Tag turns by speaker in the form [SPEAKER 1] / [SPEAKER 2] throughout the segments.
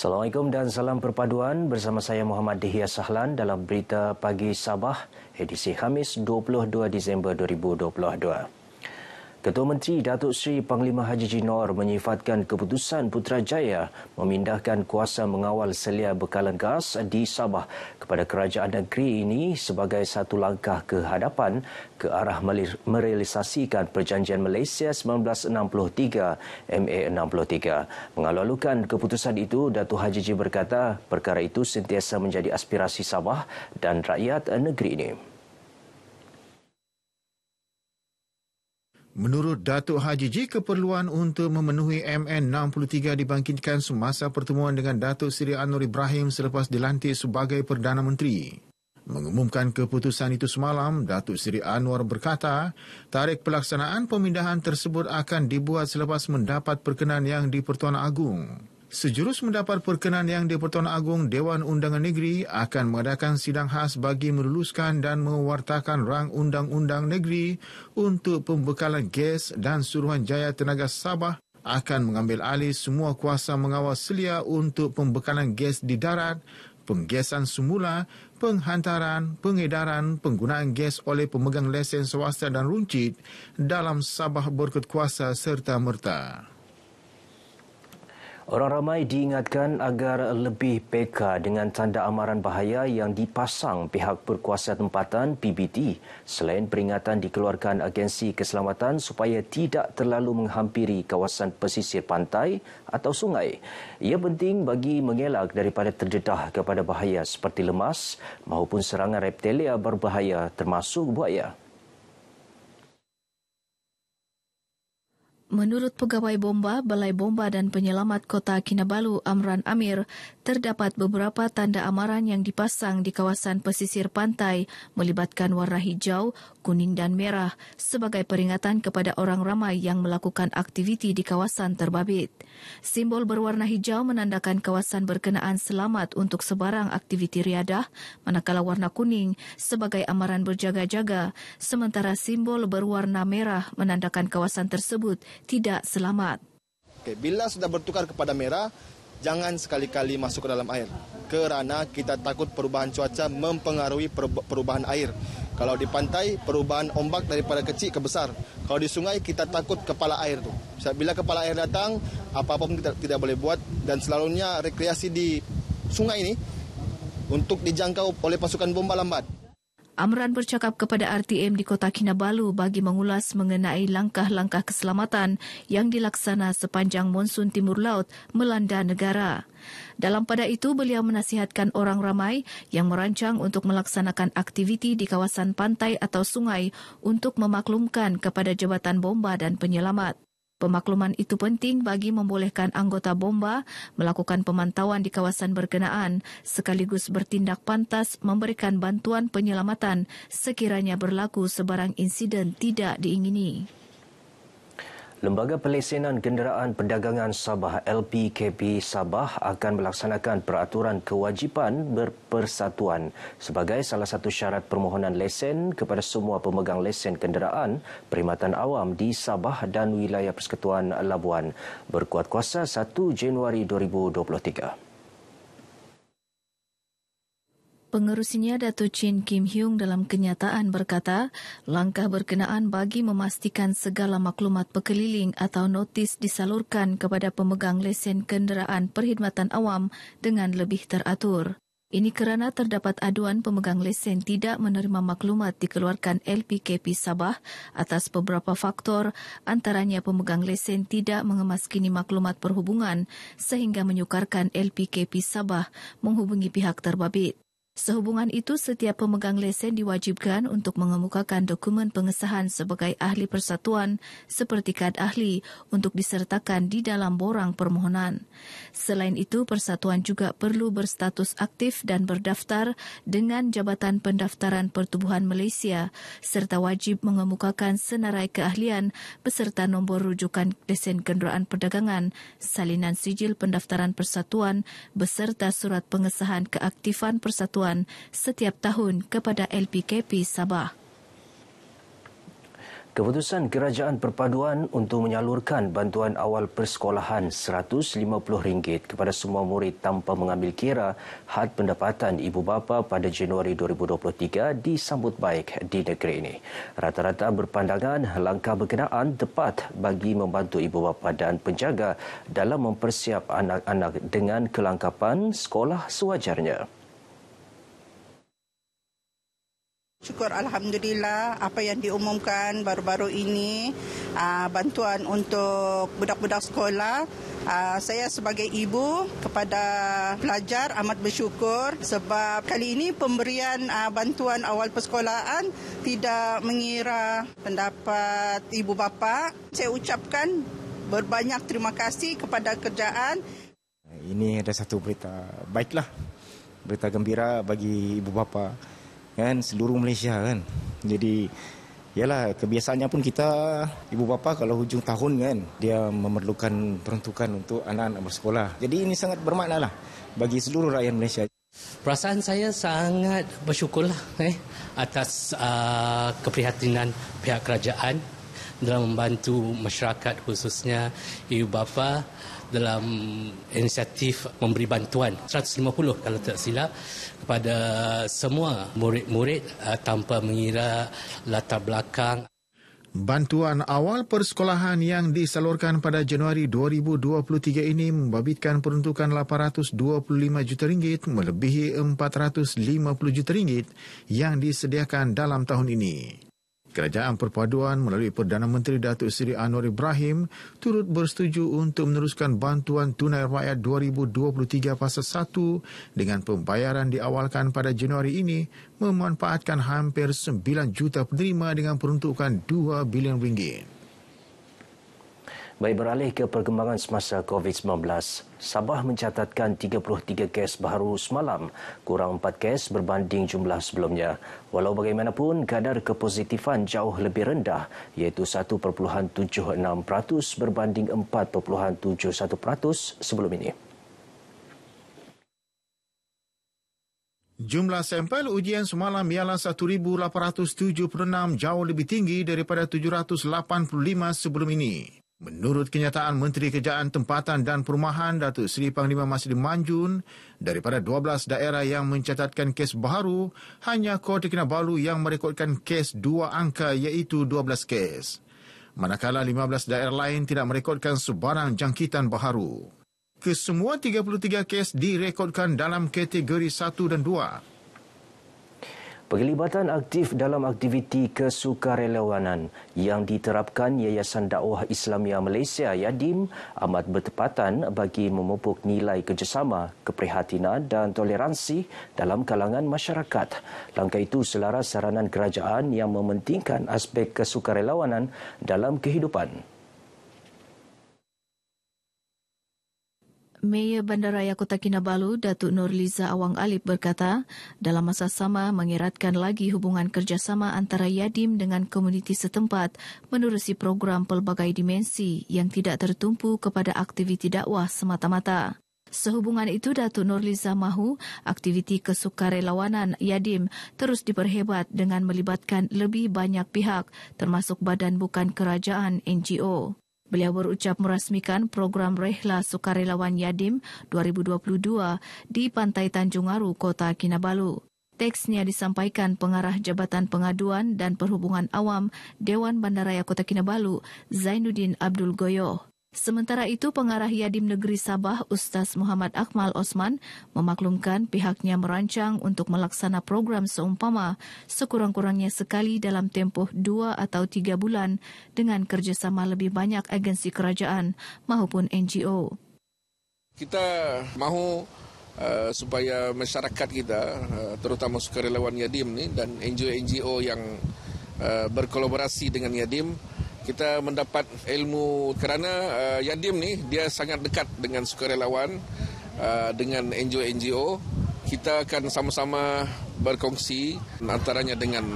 [SPEAKER 1] Assalamualaikum dan salam perpaduan. Bersama saya Muhammad Dihya Sahlan dalam Berita Pagi Sabah, edisi Khamis 22 Disember 2022. Ketua Menteri Datuk Seri Panglima Haji Jinor menyifatkan keputusan Putrajaya memindahkan kuasa mengawal selia bekalan gas di Sabah kepada kerajaan negeri ini sebagai satu langkah ke hadapan ke arah merealisasikan Perjanjian Malaysia 1963 MA63. Mengalu-alukan keputusan itu, Datuk Haji Ji berkata perkara itu sentiasa menjadi aspirasi Sabah dan rakyat negeri ini.
[SPEAKER 2] Menurut Datuk Haji Ji, keperluan untuk memenuhi MN63 dibangkitkan semasa pertemuan dengan Datuk Seri Anwar Ibrahim selepas dilantik sebagai Perdana Menteri. Mengumumkan keputusan itu semalam, Datuk Seri Anwar berkata, tarikh pelaksanaan pemindahan tersebut akan dibuat selepas mendapat perkenan yang di-Pertuan Agong. Sejurus mendapat perkenan yang di-Pertuan Agong, Dewan Undangan Negeri akan mengadakan sidang khas bagi meluluskan dan mewartakan rang Undang-Undang Negeri untuk pembekalan gas dan Suruhanjaya Tenaga Sabah akan mengambil alih semua kuasa mengawal selia untuk pembekalan gas di darat, penggasan semula, penghantaran, pengedaran, penggunaan gas oleh pemegang lesen swasta dan runcit dalam Sabah berkuasa serta merta.
[SPEAKER 1] Orang ramai diingatkan agar lebih peka dengan tanda amaran bahaya yang dipasang pihak berkuasa tempatan PBT selain peringatan dikeluarkan Agensi Keselamatan supaya tidak terlalu menghampiri kawasan pesisir pantai atau sungai. Ia penting bagi mengelak daripada terdedah kepada bahaya seperti lemas maupun serangan reptilia berbahaya termasuk buaya.
[SPEAKER 3] Menurut Pegawai Bomba, Balai Bomba dan Penyelamat Kota Kinabalu Amran Amir, terdapat beberapa tanda amaran yang dipasang di kawasan pesisir pantai melibatkan warna hijau, kuning dan merah sebagai peringatan kepada orang ramai yang melakukan aktiviti di kawasan terbabit. Simbol berwarna hijau menandakan kawasan berkenaan selamat untuk sebarang aktiviti riadah, manakala warna kuning sebagai amaran berjaga-jaga, sementara simbol berwarna merah menandakan kawasan tersebut tidak selamat.
[SPEAKER 4] Bila sudah bertukar kepada merah, jangan sekali-kali masuk ke dalam air kerana kita takut perubahan cuaca mempengaruhi perubahan air. Kalau di pantai, perubahan ombak daripada kecil ke besar. Kalau di sungai, kita takut kepala air tu. Bila kepala air datang, apa-apa pun kita tidak boleh buat dan selalunya rekreasi di sungai ini untuk dijangkau oleh pasukan bomba lambat.
[SPEAKER 3] Amran bercakap kepada RTM di Kota Kinabalu bagi mengulas mengenai langkah-langkah keselamatan yang dilaksana sepanjang monsun timur laut melanda negara. Dalam pada itu, beliau menasihatkan orang ramai yang merancang untuk melaksanakan aktiviti di kawasan pantai atau sungai untuk memaklumkan kepada Jabatan Bomba dan Penyelamat. Pemakluman itu penting bagi membolehkan anggota bomba melakukan pemantauan di kawasan berkenaan sekaligus bertindak pantas memberikan bantuan penyelamatan sekiranya berlaku sebarang insiden tidak diingini.
[SPEAKER 1] Lembaga Pelesenan Kenderaan Perdagangan Sabah LPKP Sabah akan melaksanakan peraturan kewajipan berpersatuan sebagai salah satu syarat permohonan lesen kepada semua pemegang lesen kenderaan perkhidmatan awam di Sabah dan wilayah Persekutuan Labuan berkuat kuasa 1 Januari 2023.
[SPEAKER 3] Pengerusinya Datuk Chin Kim Hyung dalam kenyataan berkata, langkah berkenaan bagi memastikan segala maklumat pekeliling atau notis disalurkan kepada pemegang lesen kenderaan perkhidmatan awam dengan lebih teratur. Ini kerana terdapat aduan pemegang lesen tidak menerima maklumat dikeluarkan LPKP Sabah atas beberapa faktor, antaranya pemegang lesen tidak mengemaskini maklumat perhubungan sehingga menyukarkan LPKP Sabah menghubungi pihak terbabit. Sehubungan itu, setiap pemegang lesen diwajibkan untuk mengemukakan dokumen pengesahan sebagai ahli persatuan seperti kad ahli untuk disertakan di dalam borang permohonan. Selain itu, persatuan juga perlu berstatus aktif dan berdaftar dengan Jabatan Pendaftaran Pertubuhan Malaysia serta wajib mengemukakan senarai keahlian beserta nombor rujukan lesen kenderaan perdagangan, salinan sijil pendaftaran persatuan beserta surat pengesahan keaktifan persatuan setiap tahun kepada LPKP Sabah.
[SPEAKER 1] Keputusan Kerajaan Perpaduan untuk menyalurkan bantuan awal persekolahan RM150 kepada semua murid tanpa mengambil kira had pendapatan ibu bapa pada Januari 2023 disambut baik di negeri ini. Rata-rata berpandangan langkah berkenaan tepat bagi membantu ibu bapa dan penjaga dalam mempersiap anak-anak dengan kelengkapan sekolah sewajarnya.
[SPEAKER 5] Syukur Alhamdulillah apa yang diumumkan baru-baru ini, bantuan untuk budak-budak sekolah. Saya sebagai ibu kepada pelajar amat bersyukur sebab kali ini pemberian bantuan awal persekolahan tidak mengira pendapat ibu bapa. Saya ucapkan berbanyak terima kasih kepada kerajaan.
[SPEAKER 6] Ini ada satu berita baiklah, berita gembira bagi ibu bapa. Kan seluruh Malaysia kan. Jadi yalah kebiasaannya pun kita ibu bapa kalau hujung tahun kan dia memerlukan peruntukan untuk anak-anak bersekolah. Jadi ini sangat bermakna lah bagi seluruh rakyat Malaysia.
[SPEAKER 7] Perasaan saya sangat bersyukurlah atas keprihatinan pihak kerajaan dalam membantu masyarakat khususnya ibu bapa dalam inisiatif memberi bantuan 150 kalau tak silap kepada semua murid-murid tanpa mengira latar belakang.
[SPEAKER 2] Bantuan awal persekolahan yang disalurkan pada Januari 2023 ini membabitkan peruntukan RM825 juta melebihi RM450 juta yang disediakan dalam tahun ini. Kerajaan Perpaduan melalui Perdana Menteri Datuk Seri Anwar Ibrahim turut bersetuju untuk meneruskan bantuan tunai rakyat 2023 fasa 1 dengan pembayaran diawalkan pada Januari ini memanfaatkan hampir 9 juta penerima dengan peruntukan RM2 bilion.
[SPEAKER 1] Baik, beralih ke perkembangan semasa COVID-19. Sabah mencatatkan 33 kes baru semalam, kurang 4 kes berbanding jumlah sebelumnya. Walau bagaimanapun, kadar kepositifan jauh lebih rendah, iaitu 1.76% berbanding 4.71% sebelum ini.
[SPEAKER 2] Jumlah sampel ujian semalam ialah 1,876, jauh lebih tinggi daripada 785 sebelum ini. Menurut kenyataan Menteri Kerajaan Tempatan dan Perumahan Datuk Seri Panglima Masdi Manjun, daripada 12 daerah yang mencatatkan kes baharu, hanya Kota Kinabalu yang merekodkan kes 2 angka iaitu 12 kes. Manakala 15 daerah lain tidak merekodkan sebarang jangkitan baharu. Kesemua 33 kes direkodkan dalam kategori 1 dan 2.
[SPEAKER 1] Penglibatan aktif dalam aktiviti kesukarelawanan yang diterapkan Yayasan Dakwah Islamia Malaysia YADIM amat bertepatan bagi memupuk nilai kerjasama, keprihatinan dan toleransi dalam kalangan masyarakat. Langkah itu selaras saranan kerajaan yang mementingkan aspek kesukarelawanan dalam kehidupan.
[SPEAKER 3] Mayor Bandaraya Kota Kinabalu, Datuk Nurliza Awang Alip berkata, dalam masa sama mengeratkan lagi hubungan kerjasama antara YADIM dengan komuniti setempat menerusi program pelbagai dimensi yang tidak tertumpu kepada aktiviti dakwah semata-mata. Sehubungan itu, Datuk Nurliza mahu aktiviti kesukarelawanan YADIM terus diperhebat dengan melibatkan lebih banyak pihak termasuk badan bukan kerajaan NGO. Beliau berucap merasmikan program Rehla Sukarelawan YADIM 2022 di Pantai Tanjung Aru, Kota Kinabalu. Teksnya disampaikan Pengarah Jabatan Pengaduan dan Perhubungan Awam Dewan Bandaraya Kota Kinabalu, Zainuddin Abdul Goyoh. Sementara itu, Pengarah YADIM Negeri Sabah, Ustaz Muhammad Akmal Osman, memaklumkan pihaknya merancang untuk melaksana program seumpama sekurang-kurangnya sekali dalam tempoh 2 atau 3 bulan dengan kerjasama lebih banyak agensi kerajaan maupun NGO.
[SPEAKER 8] Kita mahu supaya masyarakat kita, terutama sukarelawan YADIM ni dan NGO yang berkolaborasi dengan YADIM, kita mendapat ilmu kerana YADIM ni dia sangat dekat dengan sukarelawan, dengan NGO. Kita akan sama-sama berkongsi antaranya dengan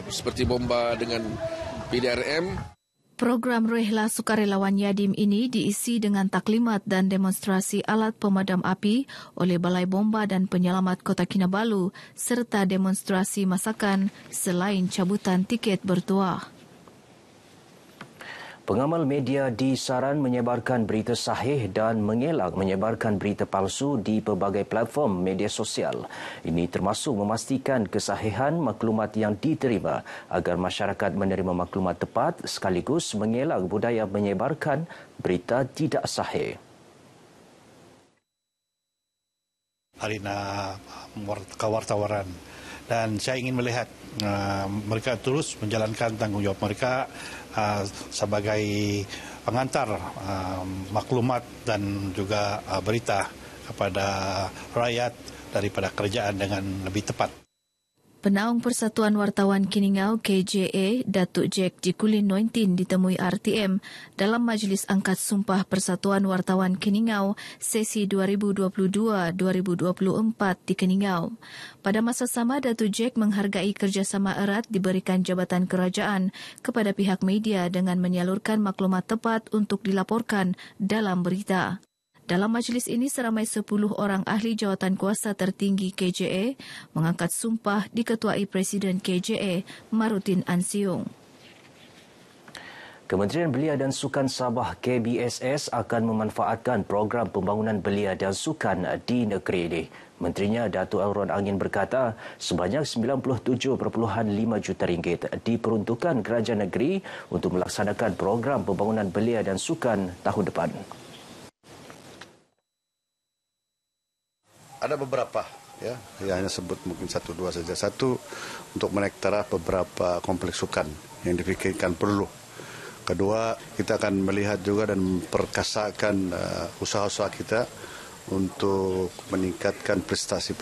[SPEAKER 8] seperti bomba dengan PDRM.
[SPEAKER 3] Program Rehla Sukarelawan YADIM ini diisi dengan taklimat dan demonstrasi alat pemadam api oleh Balai Bomba dan Penyelamat Kota Kinabalu serta demonstrasi masakan selain cabutan tiket bertuah.
[SPEAKER 1] Pengamal media disaran menyebarkan berita sahih dan mengelak menyebarkan berita palsu di pelbagai platform media sosial. Ini termasuk memastikan kesahihan maklumat yang diterima agar masyarakat menerima maklumat tepat sekaligus mengelak budaya menyebarkan berita tidak sahih.
[SPEAKER 9] Arena kewartawaran, dan saya ingin melihat mereka terus menjalankan tanggungjawab mereka sebagai pengantar maklumat dan juga berita kepada rakyat daripada kerajaan dengan lebih tepat.
[SPEAKER 3] Penaung Persatuan Wartawan Kiningau KJA, Datuk Jack Jikulin Nointin ditemui RTM dalam Majlis Angkat Sumpah Persatuan Wartawan Kiningau sesi 2022-2024 di Kiningau. Pada masa sama, Datuk Jack menghargai kerjasama erat diberikan Jabatan Kerajaan kepada pihak media dengan menyalurkan maklumat tepat untuk dilaporkan dalam berita. Dalam majlis ini, seramai 10 orang ahli jawatan kuasa tertinggi KJA mengangkat sumpah diketuai Presiden KJA, Marutin Ansiung.
[SPEAKER 1] Kementerian Belia dan Sukan Sabah KBSS akan memanfaatkan program pembangunan belia dan sukan di negeri ini. Menterinya Datuk Alron Angin berkata sebanyak 97.5 juta ringgit diperuntukkan kerajaan negeri untuk melaksanakan program pembangunan belia dan sukan tahun depan.
[SPEAKER 10] Ada beberapa, ya hanya sebut mungkin 1-2 saja. Satu, untuk menaik taraf beberapa kompleks sukan yang dipikirkan perlu. Kedua, kita akan melihat juga dan memperkasakan usaha-usaha kita untuk meningkatkan prestasi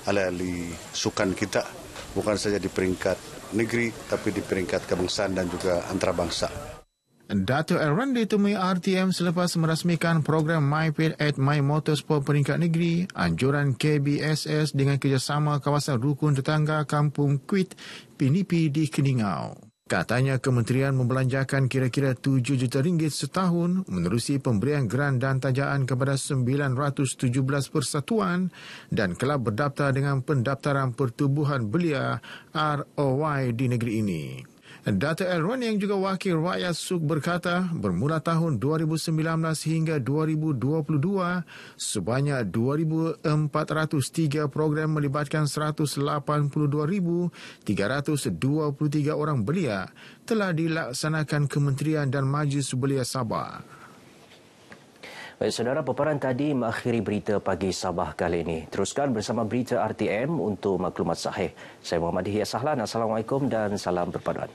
[SPEAKER 10] alih-alih sukan kita. Bukan saja di peringkat negeri, tapi di peringkat kebangsaan dan juga antarabangsa.
[SPEAKER 2] Datuk Alron ditemui RTM selepas merasmikan program MyPaid at My Motorsport peringkat negeri, anjuran KBSS dengan kerjasama kawasan rukun tetangga Kampung Kuit, Pinipi di Kiningau. Katanya kementerian membelanjakan kira-kira 7 juta ringgit setahun menerusi pemberian geran dan tajaan kepada 917 persatuan dan kelab berdaftar dengan pendaftaran pertubuhan belia ROY di negeri ini. Datuk Alron yang juga wakil rakyat SUK berkata bermula tahun 2019 hingga 2022 sebanyak 2,403 program melibatkan 182,323 orang belia telah dilaksanakan Kementerian dan Majlis Belia Sabah.
[SPEAKER 1] Baik, saudara, paparan tadi mengakhiri berita pagi Sabah kali ini. Teruskan bersama berita RTM untuk maklumat sahih. Saya Muhammad Dihya Sahlan. Assalamualaikum dan salam berpaduan.